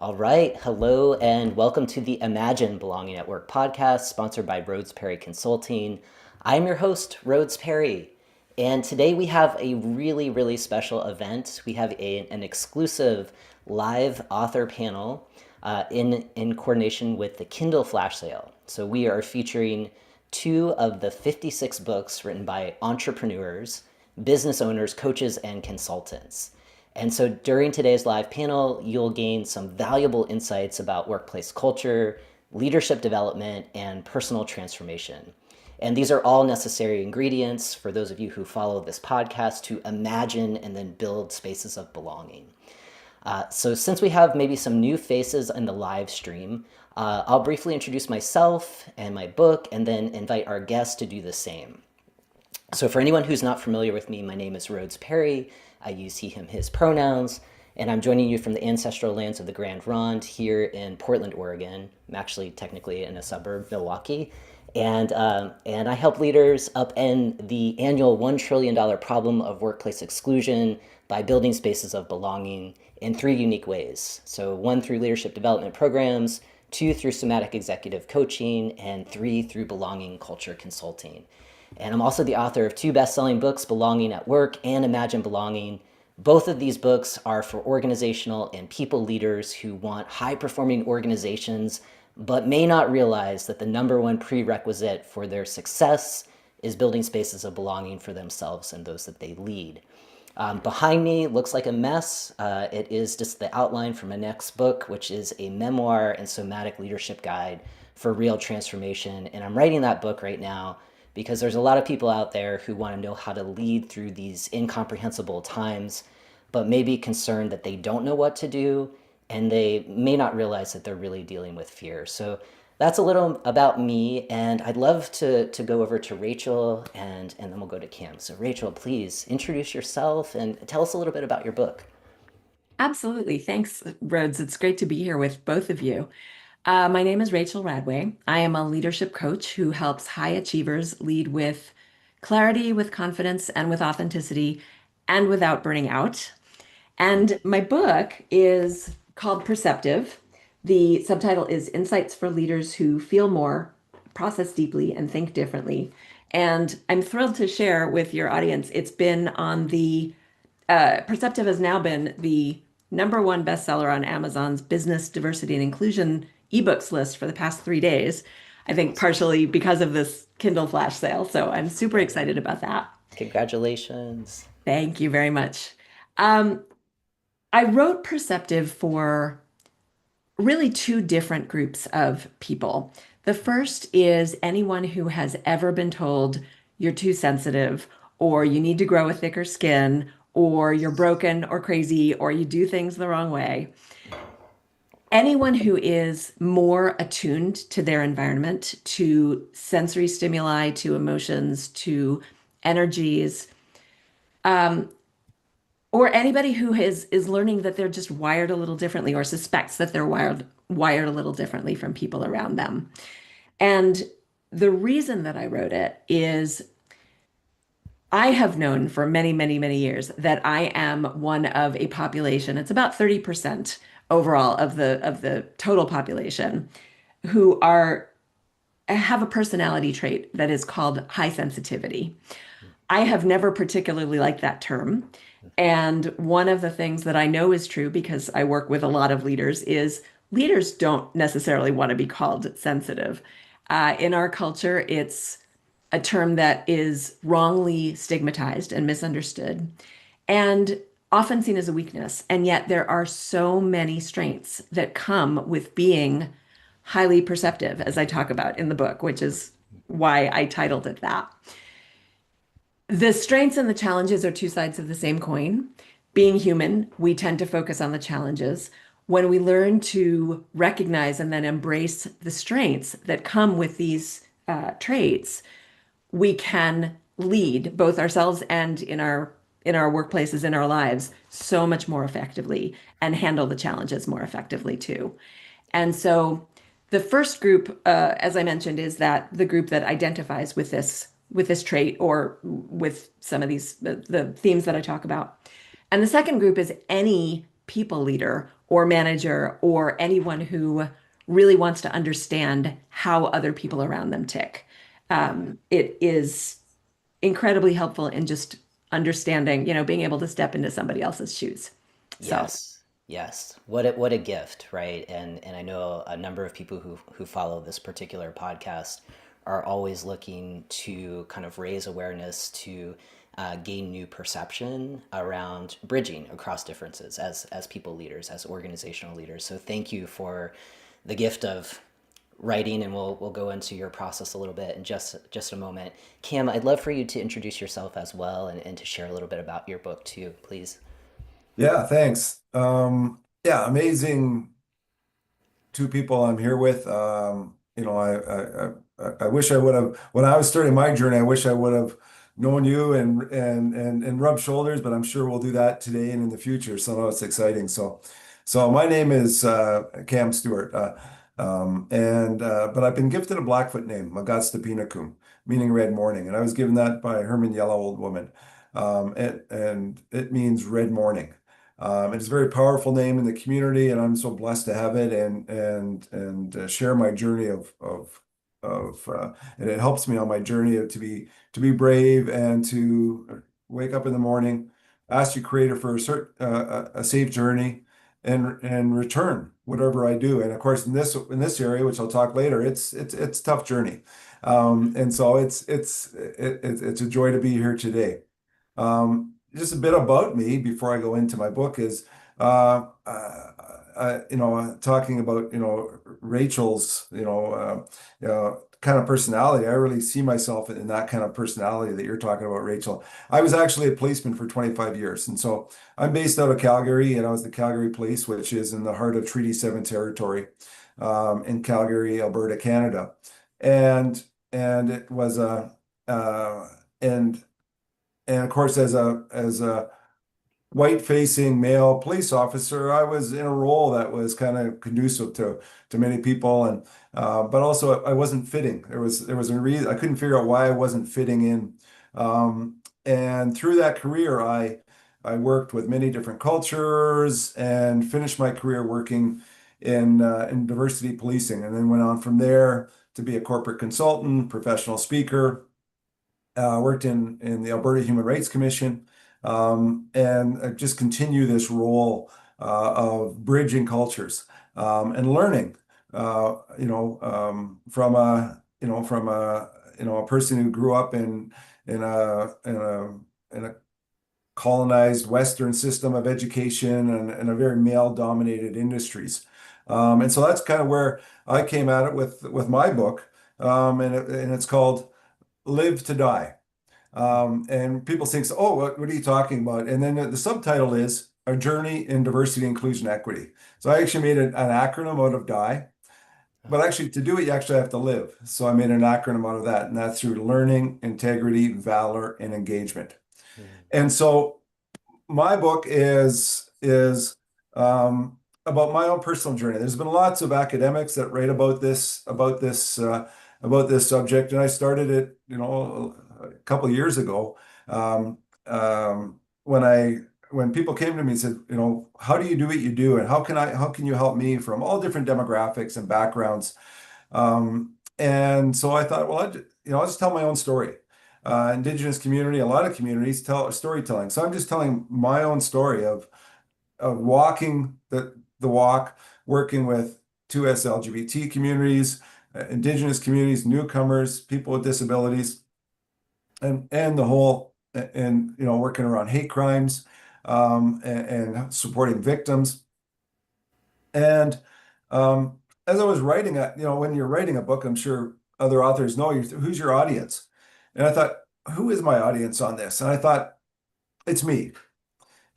All right. Hello and welcome to the Imagine Belonging at Work podcast, sponsored by Rhodes Perry Consulting. I'm your host, Rhodes Perry. And today we have a really special event. We have an exclusive live author panel in coordination with the Kindle Flash Sale. So we are featuring two of the 56 books written by entrepreneurs, business owners, coaches, and consultants. And so during today's live panel, you'll gain some valuable insights about workplace culture, leadership development, and personal transformation. And these are all necessary ingredients for those of you who follow this podcast to imagine and then build spaces of belonging. So since we have maybe some new faces in the live stream, I'll briefly introduce myself and my book and then invite our guests to do the same. So for anyone who's not familiar with me, my name is Rhodes Perry. I use he, him, his pronouns, and I'm joining you from the ancestral lands of the Grand Ronde here in Portland, Oregon. I'm actually technically in a suburb, Milwaukee, and I help leaders upend the annual $1 trillion problem of workplace exclusion by building spaces of belonging in three unique ways. So one, through leadership development programs, two, through somatic executive coaching, and three, through belonging culture consulting. And I'm also the author of two best-selling books, Belonging at Work and Imagine Belonging. Both of these books are for organizational and people leaders who want high-performing organizations, but may not realize that the number one prerequisite for their success is building spaces of belonging for themselves and those that they lead. Behind me looks like a mess. It is just the outline for my next book, which is a memoir and somatic leadership guide for real transformation. And I'm writing that book right now because there's a lot of people out there who want to know how to lead through these incomprehensible times, but may be concerned that they don't know what to do, and they may not realize that they're really dealing with fear. So that's a little about me, and I'd love to go over to Rachel, and then we'll go to Kim. So Rachel, please introduce yourself and tell us a little bit about your book. Absolutely. Thanks, Rhodes. It's great to be here with both of you. My name is Rachel Radway. I am a leadership coach who helps high achievers lead with clarity, with confidence, and with authenticity, and without burning out. And my book is called Perceptive. The subtitle is Insights for Leaders Who Feel More, Process Deeply, and Think Differently. And I'm thrilled to share with your audience. It's been on the Perceptive has now been the number one bestseller on Amazon's business diversity and inclusion ebooks list for the past 3 days. I think partially because of this Kindle Flash sale. So I'm super excited about that. Congratulations. Thank you very much. Um, I wrote Perceptive for really two different groups of people. The first is anyone who has ever been told you're too sensitive, or you need to grow a thicker skin, or you're broken or crazy, or you do things the wrong way. Anyone who is more attuned to their environment, to sensory stimuli, to emotions, to energies, um, or anybody who is learning that they're just wired a little differently or suspects that they're wired a little differently from people around them. And the reason that I wrote it is I have known for many years that I am one of a population, it's about 30% overall of the total population, who are have a personality trait that is called high sensitivity. I have never particularly liked that term. And one of the things that I know is true because I work with a lot of leaders is leaders don't necessarily want to be called sensitive. In our culture, it's a term that is wrongly stigmatized and misunderstood and often seen as a weakness. And yet there are so many strengths that come with being highly perceptive, as I talk about in the book, which is why I titled it that. The strengths and the challenges are two sides of the same coin. Being human, we tend to focus on the challenges. When we learn to recognize and then embrace the strengths that come with these traits, we can lead both ourselves and in our workplaces, in our lives, so much more effectively and handle the challenges more effectively too. And so the first group, as I mentioned, is that the group that identifies with this trait or with some of the themes that I talk about. And the second group is any people leader or manager or anyone who really wants to understand how other people around them tick. It is incredibly helpful in just understanding, being able to step into somebody else's shoes. So, Yes, yes. What a gift, right? And I know a number of people who follow this particular podcast are always looking to kind of raise awareness to gain new perception around bridging across differences as people leaders, as organizational leaders. So thank you for the gift of writing, and we'll go into your process a little bit in just a moment. Cam, I'd love for you to introduce yourself as well and to share a little bit about your book too, please. Yeah, thanks. Yeah, amazing two people I'm here with. I wish I would have when I was starting my journey. I wish I would have known you and rubbed shoulders, but I'm sure we'll do that today and in the future. So no, it's exciting. So my name is Cam Stewart, and but I've been gifted a Blackfoot name, Magastapinakum, meaning red morning, and I was given that by Herman Yellow Old Woman, and it means red morning. It's a very powerful name in the community, and I'm so blessed to have it and share my journey and it helps me on my journey to be brave and to wake up in the morning, ask your Creator for a safe journey, and return whatever I do. And of course, in this area, which I'll talk later, it's a tough journey, and so it's a joy to be here today. Just a bit about me before I go into my book is, talking about, Rachel's, kind of personality. I really see myself in that kind of personality that you're talking about, Rachel. I was actually a policeman for 25 years. And so I'm based out of Calgary, and I was the Calgary Police, which is in the heart of Treaty 7 territory, in Calgary, Alberta, Canada. And, and it was and of course, as a white-facing male police officer, I was in a role that was kind of conducive to many people, and but also I wasn't fitting. There was a reason I couldn't figure out why I wasn't fitting in. And through that career, I worked with many different cultures and finished my career working in diversity policing, and then went on from there to be a corporate consultant, professional speaker, worked in the Alberta Human Rights Commission, and I just continue this role of bridging cultures, and learning, from a person who grew up in a colonized Western system of education and a very male-dominated industries. And so that's kind of where I came at it with my book, and it's called Live to Die. And people think, oh, what are you talking about? And then the subtitle is A Journey in Diversity, Inclusion, Equity. So I actually made an acronym out of DIE, but actually to do it, you actually have to live. So I made an acronym out of that, and that's through learning, integrity, valor, and engagement. Mm. And so my book is about my own personal journey. There's been lots of academics that write about this subject, and I started it, a couple of years ago. When people came to me and said, how do you do what you do, and how can you help me from all different demographics and backgrounds? And so I thought, well, I'll just tell my own story. Indigenous community, a lot of communities tell storytelling. So I'm just telling my own story of walking the walk, working with 2S LGBT communities, Indigenous communities, newcomers, people with disabilities, and the whole, and working around hate crimes, and supporting victims. And as I was writing, when you're writing a book, I'm sure other authors know who's your audience. And I thought, who is my audience on this? And I thought, it's me.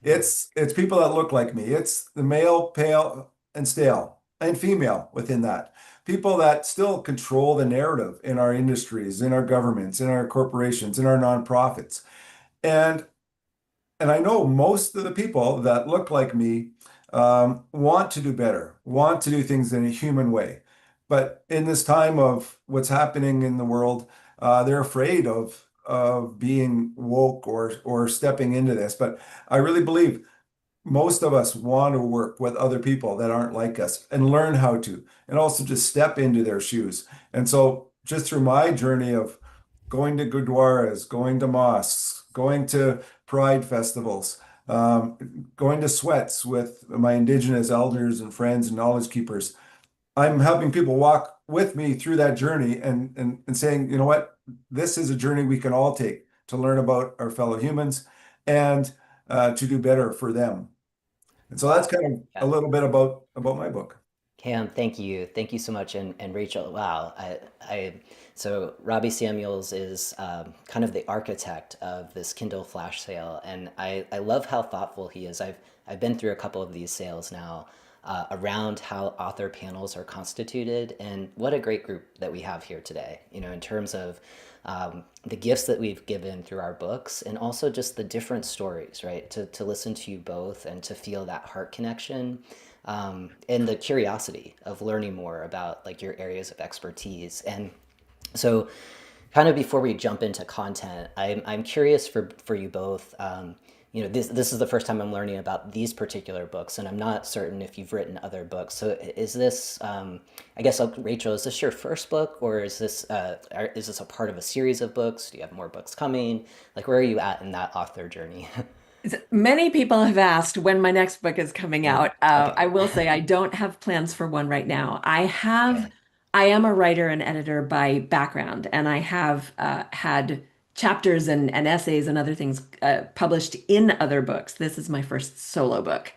Mm. It's people that look like me. It's the male, pale, and stale, and female within that. People that still control the narrative in our industries, in our governments, in our corporations, in our nonprofits. And and I know most of the people that look like me, want to do better, want to do things in a human way. But in this time of what's happening in the world, they're afraid of being woke or stepping into this. But I really believe most of us want to work with other people that aren't like us and learn how to, and also just step into their shoes. And so, just through my journey of going to gurdwaras, going to mosques, going to pride festivals, going to sweats with my indigenous elders and friends and knowledge keepers, I'm helping people walk with me through that journey and saying, you know what, this is a journey we can all take to learn about our fellow humans and to do better for them. And so that's Wow. kind of a Yeah. little bit about my book. Cam, thank you. Thank you so much. And Rachel, wow. So Robbie Samuels is kind of the architect of this Kindle Flash sale. And I love how thoughtful he is. I've been through a couple of these sales now around how author panels are constituted. And what a great group that we have here today, in terms of the gifts that we've given through our books and also just the different stories, right? To listen to you both and to feel that heart connection and the curiosity of learning more about like your areas of expertise. And so, kind of before we jump into content, I'm curious for you both. This is the first time I'm learning about these particular books, and I'm not certain if you've written other books. So, is this, I guess, Rachel, is this your first book, or is this a part of a series of books? Do you have more books coming? Like, where are you at in that author journey? Many people have asked when my next book is coming Mm, out. okay, I will say I don't have plans for one right now. okay, I am a writer and editor by background, and I have had chapters and essays and other things published in other books. This is my first solo book. okay.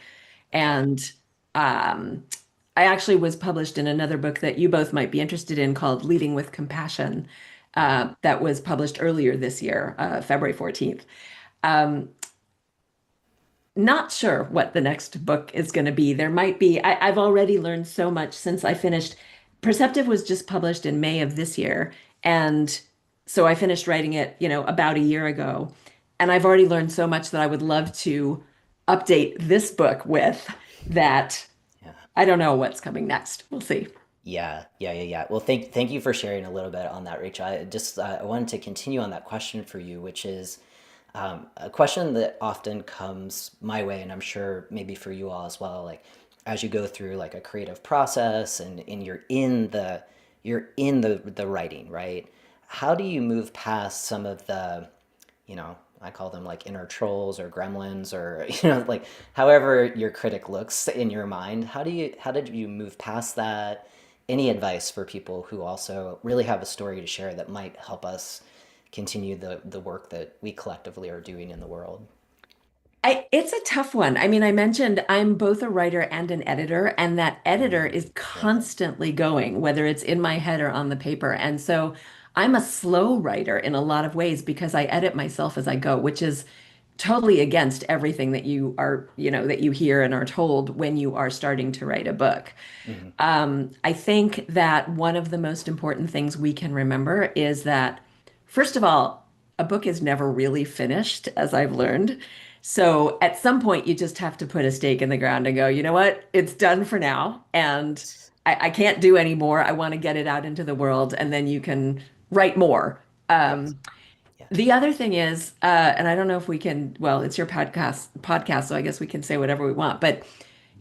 And um, I actually was published in another book that you both might be interested in called Leading with Compassion, Mhm. that was published earlier this year, February 14th. Um, Not sure what the next book is going to be. There might be, I've already learned so much since I finished. Perceptive was just published in May of this year. And so I finished writing it, about a year ago. And I've already learned so much that I would love to update this book with that. Yeah. I don't know what's coming next. We'll see. Yeah. Well, thank you for sharing a little bit on that, Rachel. I wanted to continue on that question for you, which is a question that often comes my way, and I'm sure maybe for you all as well. Like as you go through like a creative process, and you're in the writing, right? How do you move past some of the I call them like inner trolls or gremlins or like however your critic looks in your mind. How did you move past that? Any advice for people who also really have a story to share that might help us continue the work that we collectively are doing in the world? It's a tough one. I mean, I mentioned I'm both a writer and an editor, and that editor Mm, is yeah. constantly going, whether it's in my head or on the paper. And so I'm a slow writer in a lot of ways because I edit myself as I go, which is totally against everything that that you hear and are told when you are starting to write a book. Hmm. I think that one of the most important things we can remember is that, first of all, a book is never really finished, as I've learned. So at some point, you just have to put a stake in the ground and go, you know what? It's done for now. And I can't do any more. I want to get it out into the world. And then you can write more. Yes. Yeah. The other thing is, and I don't know if we can, well, it's your podcast, so I guess we can say whatever we want, but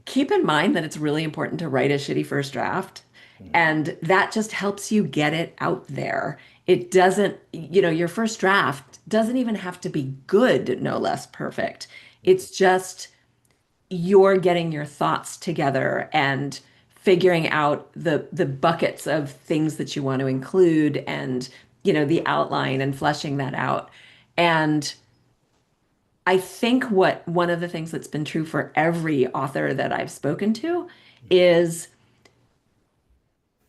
keep in mind that it's really important to write a shitty first draft. Mhm. And that just helps you get it out there. It doesn't, your first draft doesn't even have to be good, no less perfect. It's just you're getting your thoughts together and figuring out the buckets of things that you want to include and, the outline and fleshing that out. And I think what one of the things that's been true for every author that I've spoken to is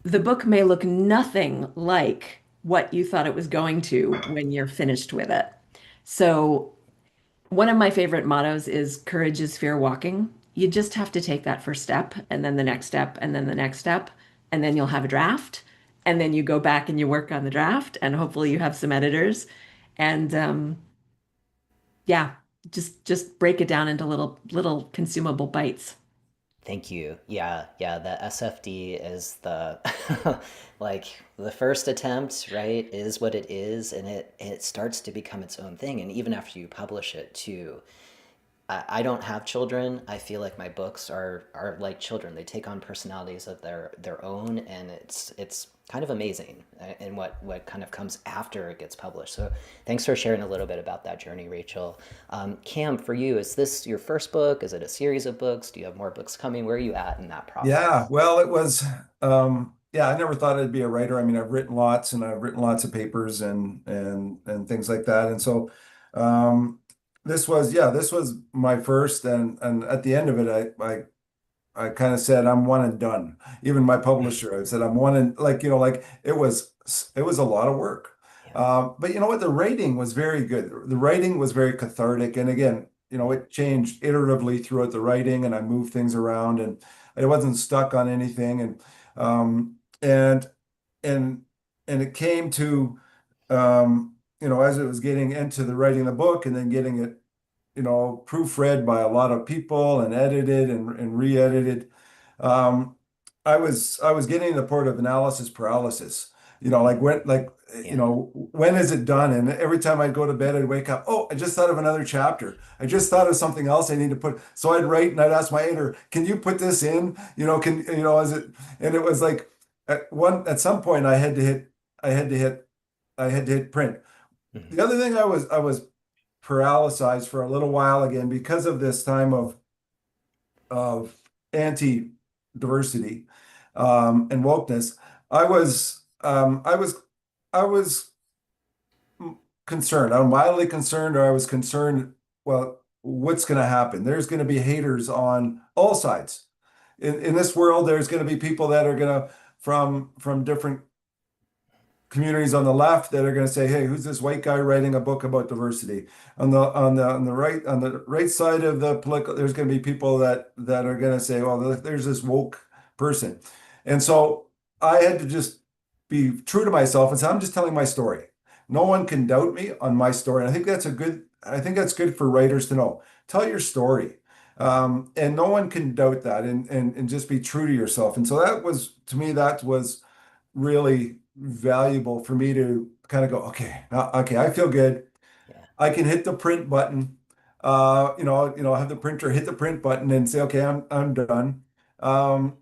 the book may look nothing like what you thought it was going to when you're finished with it. So, one of my favorite mottos is courage is fear walking. You just have to take that first step, and then the next step, and then the next step, and then you'll have a draft. And then you go back and you work on the draft, and hopefully you have some editors. And yeah, just break it down into little consumable bites. Thank you. Yeah. The SFD is the like the first attempt, right, is what it is, and it starts to become its own thing. And even after you publish it too, I don't have children. I feel like my books are like children. They take on personalities of their own, and it's kind of amazing and what kind of comes after it gets published. So thanks for sharing a little bit about that journey, Rachel. Cam, for you, is this your first book? Is it a series of books? Do you have more books coming? Where are you at in that Yeah, process? well, it was, yeah, I never thought I'd be a writer. I mean, I've written lots and I've written lots of papers and things like that. And so, um, this was my first, and at the end of it, I kind of said I'm one and done. Even my publisher, I said I'm one and like, like it was a lot of work. Yeah. But you know what? The writing was very good. The writing was very cathartic. And again, it changed iteratively throughout the writing, and I moved things around, and I wasn't stuck on anything. Um, and and and it came to as it was getting into the writing of the book and then getting it proofread by a lot of people and edited and re-edited. Um, I was getting to the point of analysis paralysis. Like Yeah. when is it done? And every time I'd go to bed, I'd wake up, oh, I just thought of another chapter. I just thought of something else I need to put. So I'd write and I'd ask my editor, can you put this in? Is it? And it was like at some point I had to hit, I had to hit print. Mhm. The other thing I was paralyzed for a little while again because of this time of anti-diversity and wokeness. I was um, I was I was concerned. I'm mildly concerned, or I was concerned. Well, what's going to happen? There's going to be haters on all sides. In this world, there's going to be people that are going to from different communities on the left that are going to say, "Hey, who's this white guy writing a book about diversity?" On the right side of the political, there's going to be people that are going to say, "Well, there's this woke person," and so I had to just be true to myself and say, "I'm just telling my story. No one can doubt me on my story." And I think that's a good. I think that's good for writers to know. Tell your story. And no one can doubt that, and just be true to yourself. And so that was, to me, that was really valuable for me to kind of go, okay, okay, I feel good. Yeah. I can hit the print button. Have the printer hit the print button and say, okay, I'm done. Um,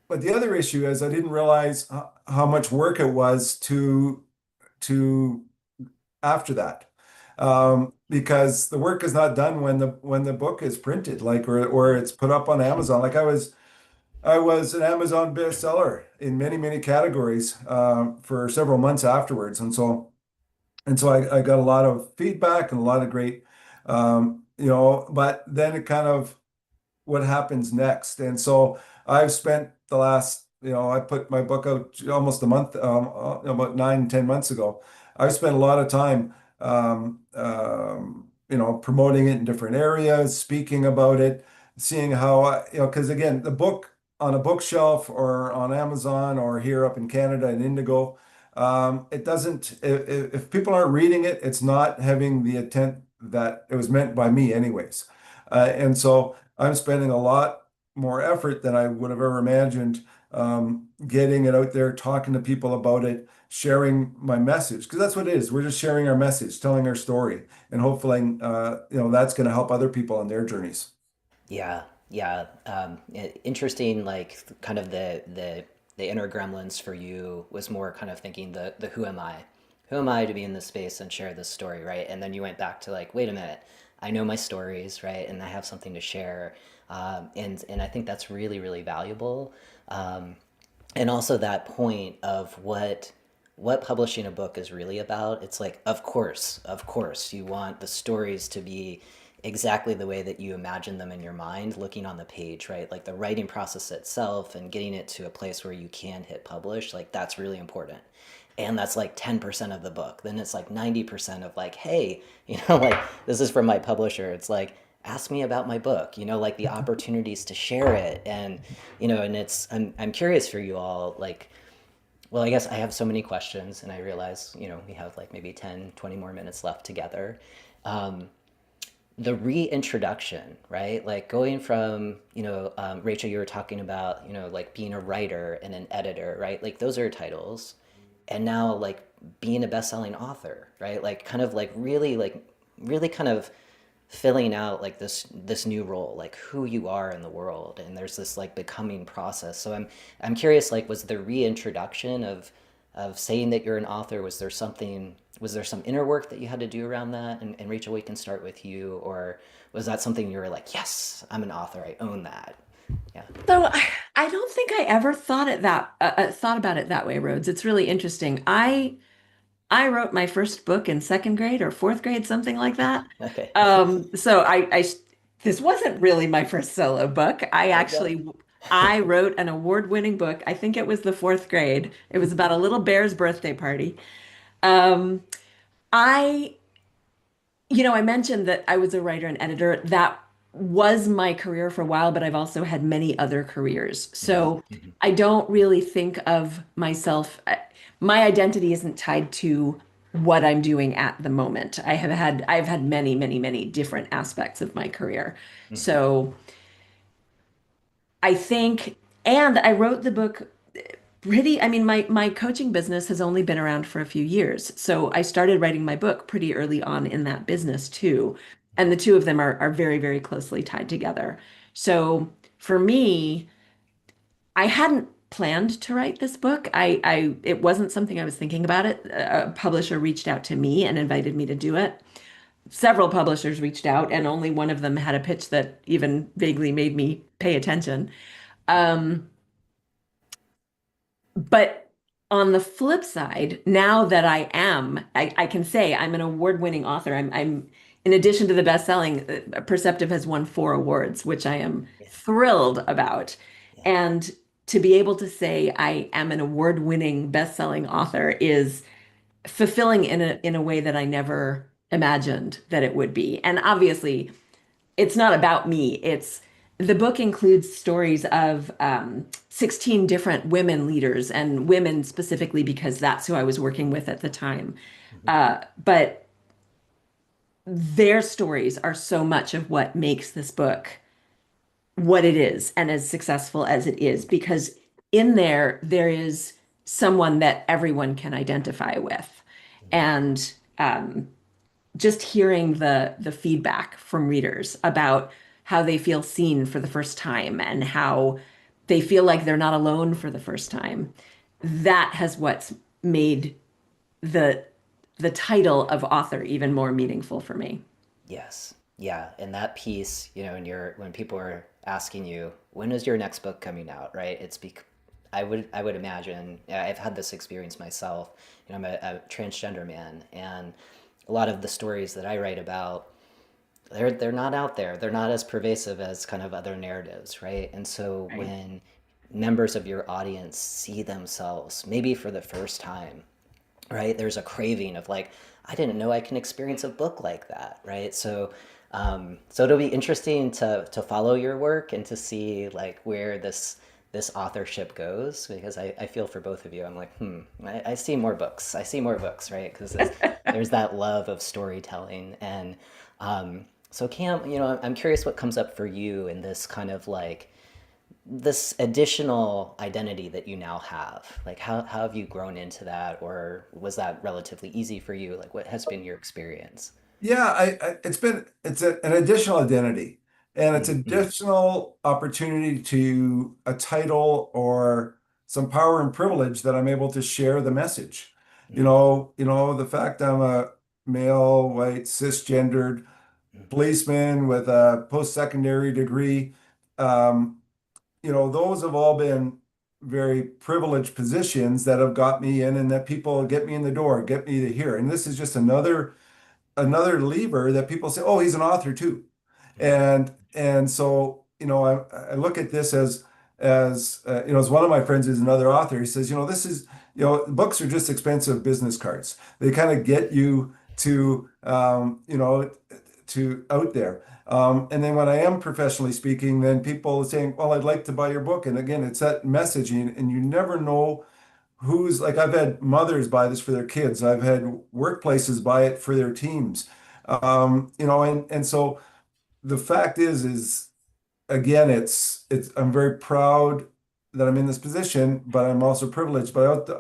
but the other issue is I didn't realize how much work it was to after that. Because the work is not done when the book is printed, like or it's put up on Amazon. Like I was an Amazon bestseller in many, many categories for several months afterwards. And so I got a lot of feedback and a lot of great, but then it kind of what happens next. And so I've spent the last, I put my book out almost a month, about 9, 10 months ago. I've spent a lot of time, promoting it in different areas, speaking about it, seeing how, because again, the book on a bookshelf or on Amazon or here up in Canada in Indigo, it doesn't, if people aren't reading it, it's not having the intent that it was meant by me anyways. And so I'm spending a lot more effort than I would have ever imagined getting it out there, talking to people about it, sharing my message, because that's what it is. We're just sharing our message, telling our story, and hopefully, that's going to help other people on their journeys. Yeah, yeah. Interesting. Like, kind of the inner gremlins for you was more kind of thinking the who am I? Who am I to be in this space and share this story, right? And then you went back to like, wait a minute, I know my stories, right? And I have something to share. And I think that's really, really valuable. Um, and also that point of what publishing a book is really about. It's like, of course you want the stories to be exactly the way that you imagine them in your mind looking on the page, right? Like the writing process itself and getting it to a place where you can hit publish, like that's really important. And that's like 10% of the book. Then it's like 90% of like, hey, like this is from my publisher. It's like, ask me about my book, like the opportunities to share it. And it's, I'm curious for you all, like, well, I guess I have so many questions and I realize, we have like maybe 10, 20 more minutes left together. Um, the reintroduction, right? Like going from, Rachel, you were talking about, like being a writer and an editor, right? Like those are titles. And now like being a best-selling author, right? Like kind of like really kind of filling out like this new role, like who you are in the world, and there's this like becoming process. So I'm curious, like, was the reintroduction of saying that you're an author, was there some inner work that you had to do around that? And Rachel, we can start with you, or was that something you were like, yes, I'm an author, I own that? Yeah. So I don't think I ever thought about it that way, Rhodes. It's really interesting. I wrote my first book in second grade or fourth grade, something like that. Okay. So this wasn't really my first solo book. Okay. I wrote an award-winning book. I think it was the fourth grade. It was about a little bear's birthday party. Um, I I mentioned that I was a writer and editor. That was my career for a while, but I've also had many other careers. Mhm, So mhm. I don't really think of myself, my identity isn't tied to what I'm doing at the moment. I've had many, many, many different aspects of my career. Mhm. So I think, and I wrote the book I mean, my coaching business has only been around for a few years. So I started writing my book pretty early on in that business too. And the two of them are very, very closely tied together. So for me, I hadn't planned to write this book. It wasn't something I was thinking about it. A publisher reached out to me and invited me to do it. Several publishers reached out, and only one of them had a pitch that even vaguely made me pay attention. Um, But on the flip side, now that I can say I'm an award-winning author. In addition to the best-selling, Perceptive has won 4 awards, which I am Yeah. thrilled about. Yeah. And to be able to say I am an award-winning best-selling author is fulfilling in a way that I never imagined that it would be. And obviously, it's not about me. The book includes stories of 16 different women leaders and women specifically because that's who I was working with at the time. Mhm. But their stories are so much of what makes this book what it is and as successful as it is because in there is someone that everyone can identify with. And just hearing the feedback from readers about how they feel seen for the first time and how they feel like they're not alone for the first time. That has what's made the the title of author even more meaningful for me. Yes. Yeah. And that piece, when people are asking you, when is your next book coming out, right? I would imagine, yeah, I've had this experience myself. I'm a transgender man, and a lot of the stories that I write about, they're not out there. They're not as pervasive as kind of other narratives, right? And so Right. when members of your audience see themselves, maybe for the first time, right? There's a craving of like, I didn't know I can experience a book like that, right? So it'll be interesting to follow your work and to see like where this authorship goes because I feel for both of you. I'm like, I see more books. I see more books, right? Because there's that love of storytelling. And so Cam, I'm curious what comes up for you in this kind of like this additional identity that you now have. Like how have you grown into that, or was that relatively easy for you? Like what has been your experience? Yeah, an additional identity, and it's Mm-hmm. additional opportunity to a title or some power and privilege that I'm able to share the message. The fact I'm a male, white, cisgendered policeman with a post-secondary degree. Um, those have all been very privileged positions that have got me in and that people get me in the door, get me to here. And this is just another lever that people say, oh, he's an author too. And so, I look at this as one of my friends is another author. He says, this is, books are just expensive business cards. They kind of get you to out there. And then when I am professionally speaking, then people are saying, well, I'd like to buy your book. And again, it's that messaging, and you never know who's like I've had mothers buy this for their kids. I've had workplaces buy it for their teams. And so the fact is again, it's I'm very proud that I'm in this position, but I'm also privileged. But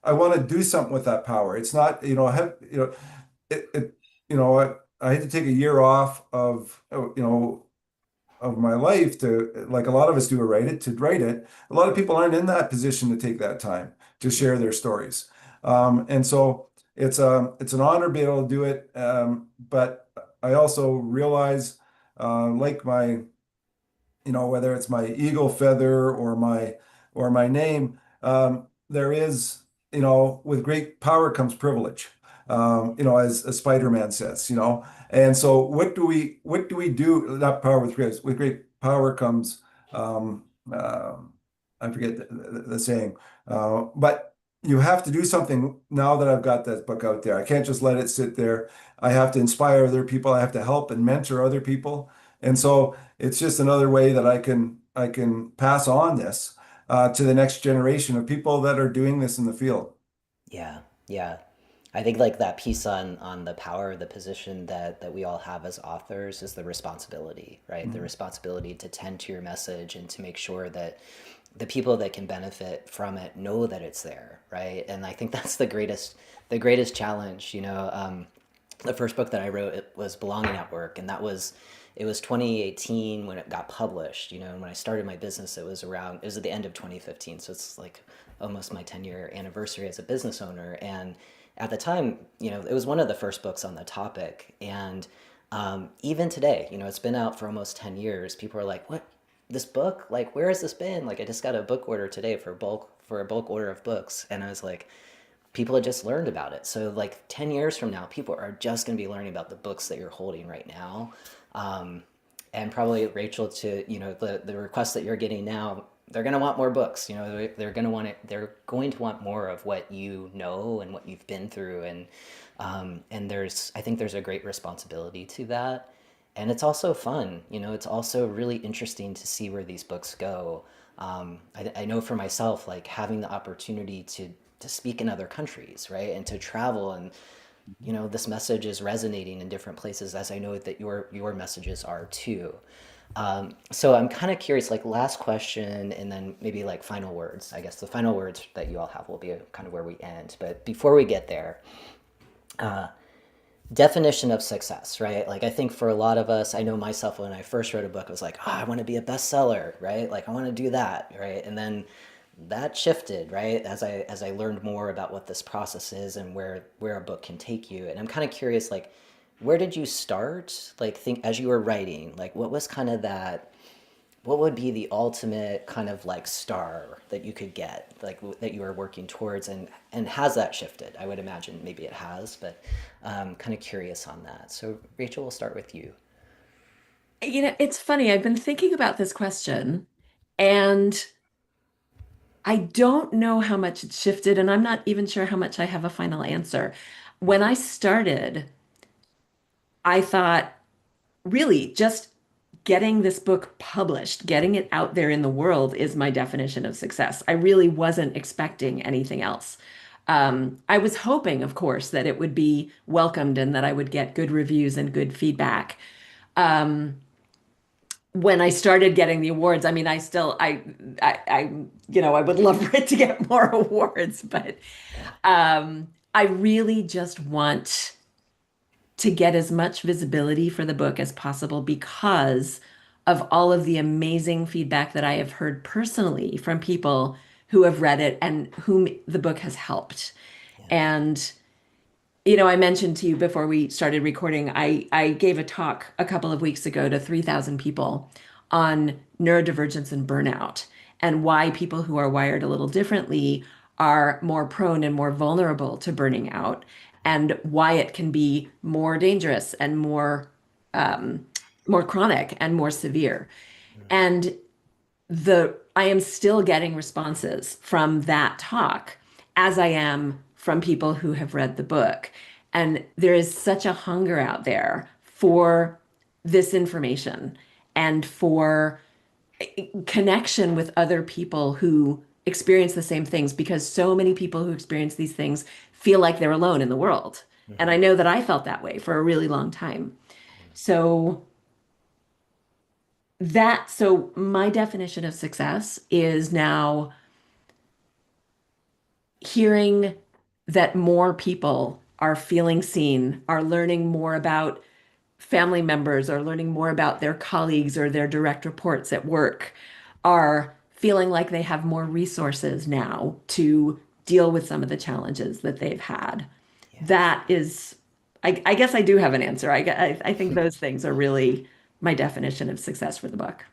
I want to do something with that power. It's not, I have, it, you know, I had to take a year off of, of my life to, like a lot of us do, to write it. A lot of people aren't in that position to take that time to share their stories. And so it's an honor to be able to do it. But I also realize, like my, whether it's my eagle feather or my name, there is, with great power comes privilege. As Spider-Man says, And so what do we do? Not power with great power comes, um, uh, I forget the saying, but you have to do something now that I've got that book out there. I can't just let it sit there. I have to inspire other people. I have to help and mentor other people. And so it's just another way that I can pass on this to the next generation of people that are doing this in the field. Yeah, yeah. I think like that piece on the power, the position that we all have as authors is the responsibility, right? The Mhm. responsibility to tend to your message and to make sure that the people that can benefit from it know that it's there, right? And I think that's the greatest challenge. The first book that I wrote, it was Belonging at Work, and it was 2018 when it got published. And when I started my business, it was at the end of 2015, so it's like almost my 10-year anniversary as a business owner. And at the time, it was one of the first books on the topic, and even today, it's been out for almost 10 years. People are like, "What? This book? Like, where has this been?" Like, I just got a book order today for a bulk order of books, and I was like, people had just learned about it. So like 10 years from now, people are just going to be learning about the books that you're holding right now. Um, and probably Rachel, to, the requests that you're getting now, they're going to want more books. They're going to want it. They're going to want more of what you know and what you've been through. And I think there's a great responsibility to that. And it's also fun. It's also really interesting to see where these books go. I know for myself, like having the opportunity to speak in other countries, right? And to travel, and this message is resonating in different places, as I know that your messages are too. So I'm kind of curious, like last question, and then maybe like final words. I guess the final words that you all have will be kind of where we end. But before we get there, definition of success, right? Like I think for a lot of us, I know myself when I first wrote a book, I was like, oh, I want to be a bestseller, right? Like I want to do that, right? And then that shifted, right? As I learned more about what this process is and where a book can take you. And I'm kind of curious, like, where did you start? Like, think as you were writing, like, what was kind of that? What would be the ultimate kind of like star that you could get, like that you were working towards, and has that shifted? I would imagine maybe it has, but kind of curious on that. So, Rachel, we'll start with you. It's funny. I've been thinking about this question, and I don't know how much it's shifted, and I'm not even sure how much I have a final answer. When I started, I thought really just getting this book published, getting it out there in the world is my definition of success. I really wasn't expecting anything else. I was hoping, of course, that it would be welcomed and that I would get good reviews and good feedback. Um, when I started getting the awards, I mean, I would love for it to get more awards, but Yeah. I really just want to get as much visibility for the book as possible because of all of the amazing feedback that I have heard personally from people who have read it and whom the book has helped. Yeah. And I mentioned to you before we started recording, I gave a talk a couple of weeks ago to 3,000 people on neurodivergence and burnout and why people who are wired a little differently are more prone and more vulnerable to burning out, and why it can be more dangerous and um, more chronic and more severe. And I am still getting responses from that talk as I am from people who have read the book. And there is such a hunger out there for this information and for connection with other people who experience the same things, because so many people who experience these things feel like they're alone in the world. And Hmm. I know that I felt that way for a really long time. So so my definition of success is now hearing that more people are feeling seen, are learning more about family members or learning more about their colleagues or their direct reports at work are feeling like they have more resources now to deal with some of the challenges that they've had. Yeah. That is, I guess I do have an answer. I think those things are really my definition of success for the book.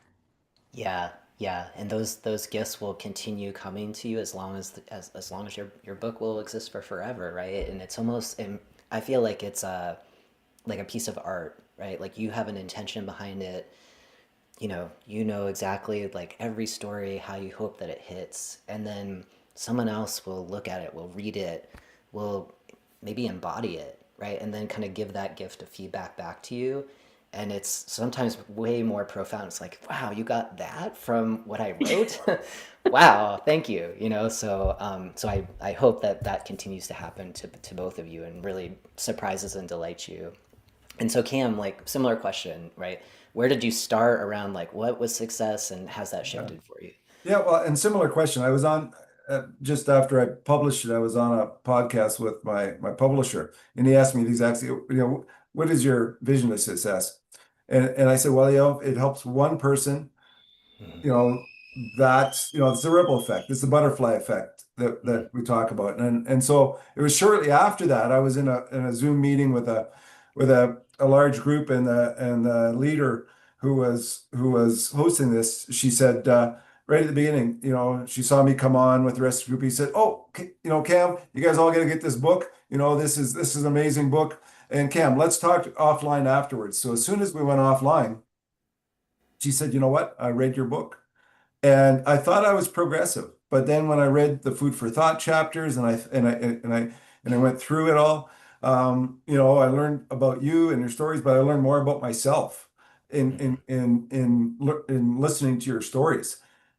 Yeah, yeah, and those gifts will continue coming to you as long as as long as your book will exist for forever, right? And it's almost, and I feel like it's a like a piece of art, right? Like you have an intention behind it. You know exactly like every story how you hope that it hits, and then someone else will look at it, will read it, will maybe embody it, right? And then kind of give that gift of feedback back to you. And it's sometimes way more profound. It's like, wow, you got that from what I wrote. Wow, thank you. So I hope that that continues to happen to both of you and really surprises and delights you. And so Cam, like similar question, right? Where did you start around like what was success and has that Yeah. shifted for you? Yeah, well, and similar question. I was on just after I published it, I was on a podcast with my publisher, and he asked me the exact, what is your vision of success? And I said, well, it helps one person, Mhm. you know, that's, it's the ripple effect. It's the butterfly effect that we talk about. And so it was shortly after that, I was in a Zoom meeting with a large group, and the leader who was hosting this, she said, right at the beginning, she saw me come on with the rest of the group. He said, "Oh, Cam, you guys all got to get this book. This is an amazing book. And Cam, let's talk offline afterwards." So as soon as we went offline, she said, "You know what? I read your book." And I thought I was progressive, but then when I read the food for thought chapters, and I went through it all, I learned about you and your stories, but I learned more about myself in listening to your stories.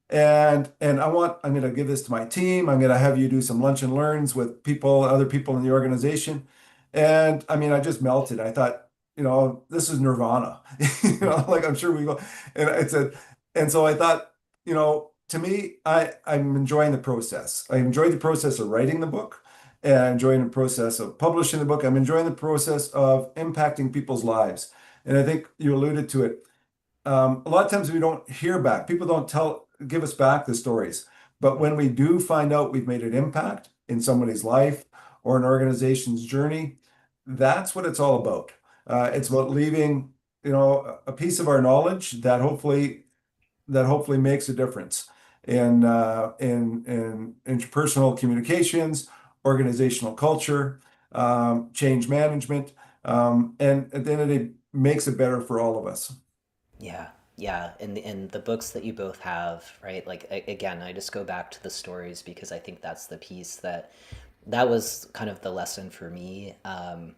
And I'm going to give this to my team. I'm going to have you do some lunch and learns with other people in the organization. And I mean, I just melted. I thought, this is nirvana. Like I'm sure we go. And so I thought, to me, I'm enjoying the process. I enjoyed the process of writing the book, and I'm enjoying the process of publishing the book. I'm enjoying the process of impacting people's lives. And I think you alluded to it. A lot of times we don't hear back. People don't give us back the stories. But when we do find out we've made an impact in somebody's life or an organization's journey, that's what it's all about. It's about leaving, a piece of our knowledge that hopefully makes a difference in interpersonal communications, organizational culture, change management, and at the end of the day, makes it better for all of us. Yeah, yeah, and the books that you both have, right? Like again, I just go back to the stories because I think that's the piece that was kind of the lesson for me. I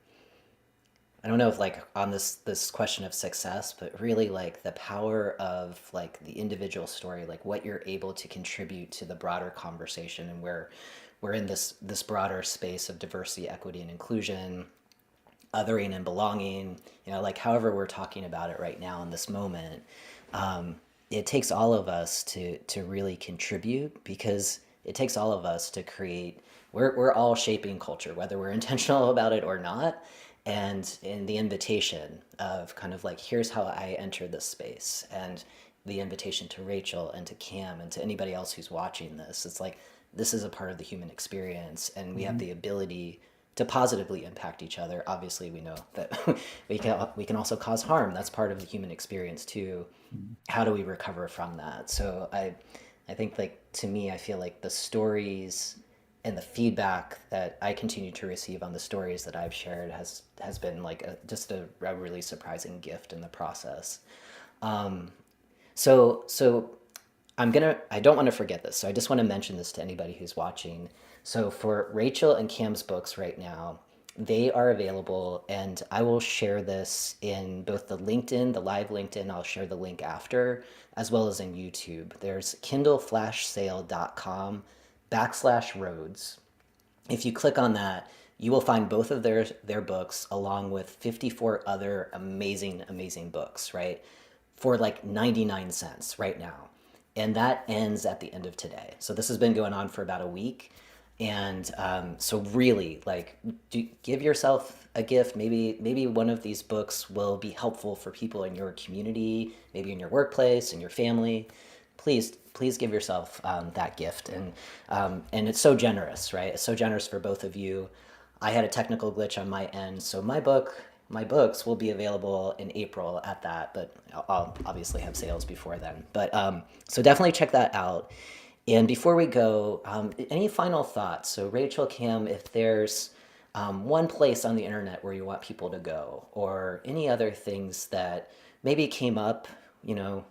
don't know if like on this question of success, but really like the power of like the individual story, like what you're able to contribute to the broader conversation, and where we're in this broader space of diversity, equity, and inclusion, othering and belonging, like however we're talking about it right now in this moment. It takes all of us to really contribute, because it takes all of us to create. We're all shaping culture, whether we're intentional about it or not. And in the invitation of kind of like, here's how I enter this space, and the invitation to Rachel and to Cam and to anybody else who's watching this, it's like this is a part of the human experience, and we have Mhm. the ability to positively impact each other. Obviously, we know that we can also cause harm. That's part of the human experience too. How do we recover from that? So I think like to me, I feel like the stories and the feedback that I continue to receive on the stories that I've shared has been like just a really surprising gift in the process. So I don't want to forget this, so I just want to mention this to anybody who's watching. So for Rachel and Cam's books right now, they are available, and I will share this in both the live LinkedIn, I'll share the link after, as well as in YouTube. There's kindleflashsale.com/Rhodes. If you click on that, you will find both of their books along with 54 other amazing books, right? For like 99 cents right now. And that ends at the end of today. So this has been going on for about a week. And so really, like, give yourself a gift. Maybe one of these books will be helpful for people in your community, maybe in your workplace, in your family. Please give yourself that gift. And it's so generous, right? It's so generous for both of you. I had a technical glitch on my end, so my books will be available in April at that, but I'll obviously have sales before then. But so definitely check that out. And before we go, any final thoughts? So, Rachel, Cam, if there's one place on the internet where you want people to go, or any other things that maybe came up,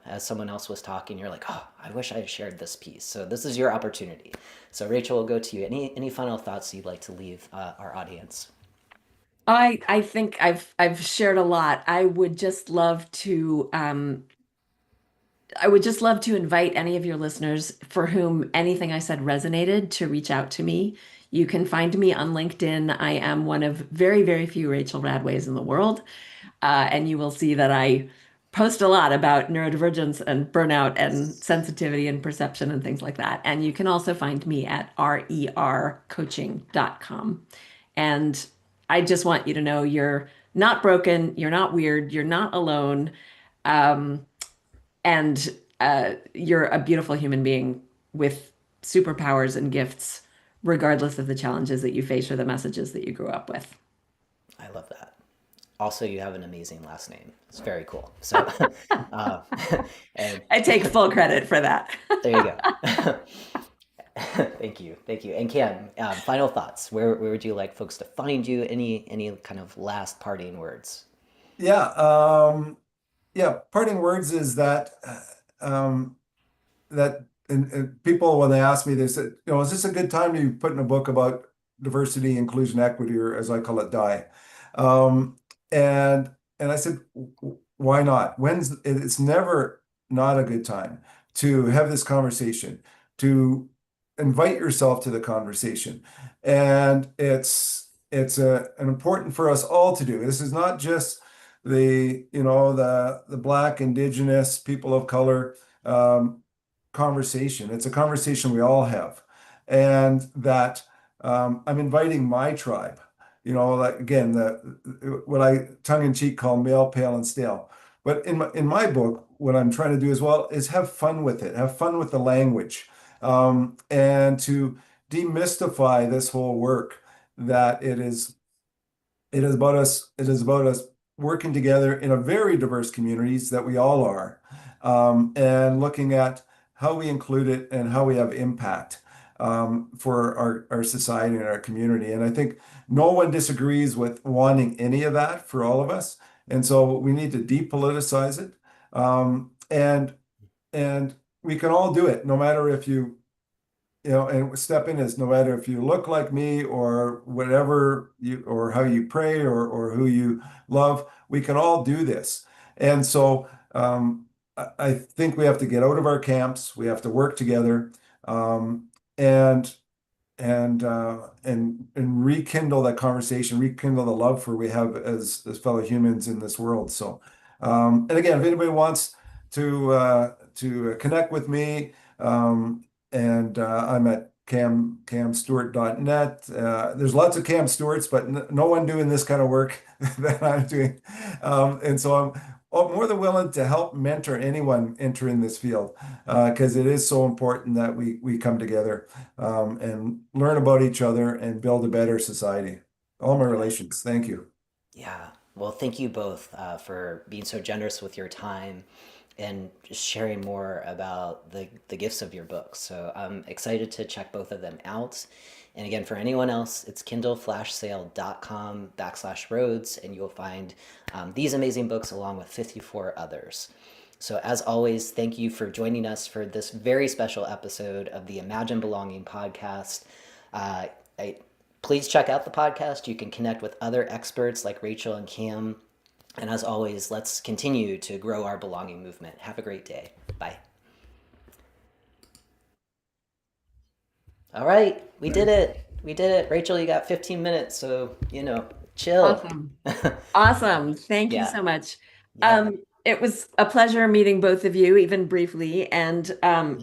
as someone else was talking, you're like, oh, I wish I had shared this piece. So, this is your opportunity. So, Rachel, we'll go to you. Any final thoughts you'd like to leave our audience? I think I've shared a lot. I would just love to invite any of your listeners for whom anything I said resonated to reach out to me. You can find me on LinkedIn. I am one of very, very few Rachel Radways in the world. And you will see that I post a lot about neurodivergence and burnout and sensitivity and perception and things like that. And you can also find me at rercoaching.com. And I just want you to know you're not broken, you're not weird, you're not alone. Um, and you're a beautiful human being with superpowers and gifts, regardless of the challenges that you face or the messages that you grew up with. I love that. Also, you have an amazing last name. It's very cool. So, uh, and I take full credit for that. there you go. Thank you. And Cam, final thoughts. Where would you like folks to find you? Any kind of last parting words? Yeah. Yeah. Parting words is that um, and people when they ask me, they said, is this a good time to put in a book about diversity, inclusion, equity, or as I call it, die? Um, and and I said, why not? It's never not a good time to have this conversation, to invite yourself to the conversation, and it's an important for us all to do. This is not just the Black, Indigenous, people of color. Um, Conversation. It's a conversation we all have. And that I'm inviting my tribe, like again, what I tongue in cheek call male, pale, and stale. But in my book, what I'm trying to do as well is have fun with it, have fun with the language, and to demystify this whole work that it is about us working together in a very diverse communities that we all are, and looking at how we include it and how we have impact for our society and our community. And I think no one disagrees with wanting any of that for all of us. And so we need to depoliticize it. And we can all do it, no matter if and step in as no matter if you look like me or whatever or how you pray or who you love, we can all do this. And so I think we have to get out of our camps. We have to work together, and and rekindle that conversation, rekindle the love for we have as fellow humans in this world. So, and again, if anybody wants to connect with me, and I'm at camstewart.net. There's lots of Cam Stewarts, but no one doing this kind of work that I'm doing. And so I'm more than willing to help mentor anyone entering this field, because it is so important that we come together, and learn about each other and build a better society. All my relations. Thank you. Yeah. Well, thank you both for being so generous with your time and just sharing more about the gifts of your books. So I'm excited to check both of them out. And again, for anyone else, it's kindleflashsale.com/Rhodes, and you'll find these amazing books along with 54 others. So, as always, thank you for joining us for this very special episode of the Imagine Belonging podcast. Uh, I, Please check out the podcast. You can connect with other experts like Rachel and Cam. And as always, let's continue to grow our belonging movement. Have a great day. Bye. All right, we did it. We did it. Rachel, you got 15 minutes, so, chill. Awesome. Awesome. Thank you Yeah, so much. yeah. it was a pleasure meeting both of you, even briefly. And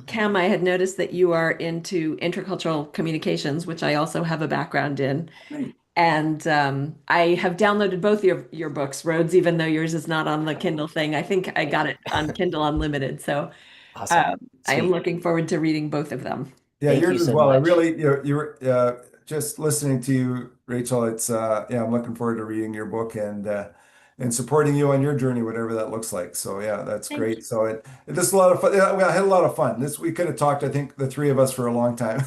Cam, I had noticed that you are into intercultural communications, which I also have a background in. Great. And I have downloaded both your books, Rhodes, even though yours is not on the Kindle thing. I think I Thank got you. it on Kindle Unlimited. So Awesome. I am Sweet. looking forward to reading both of them. Yeah, Thank you yours as so well. I much. really, you're just listening to you, Rachel. It's yeah, I'm looking forward to reading your book and supporting you on your journey, whatever that looks like. So yeah, that's Thank great. So it just a lot of fun. Yeah, I had a lot of fun. This we could have talked, I think, the three of us for a long time.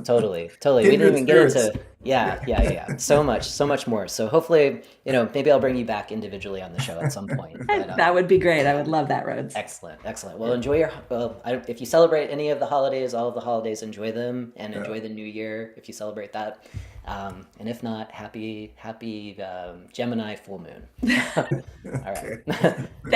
Totally, totally. We didn't Kindred even get spirits. into, yeah, yeah, yeah, yeah. So much more. So hopefully, maybe I'll bring you back individually on the show at some point. you. But That would be great. I would love that, Rhodes. excellent, excellent. Well, Yeah. enjoy if you celebrate any of the holidays, all of the holidays, enjoy them and Yeah. enjoy the new year if you celebrate that. And if not, happy Gemini full moon. All right. Okay. Thank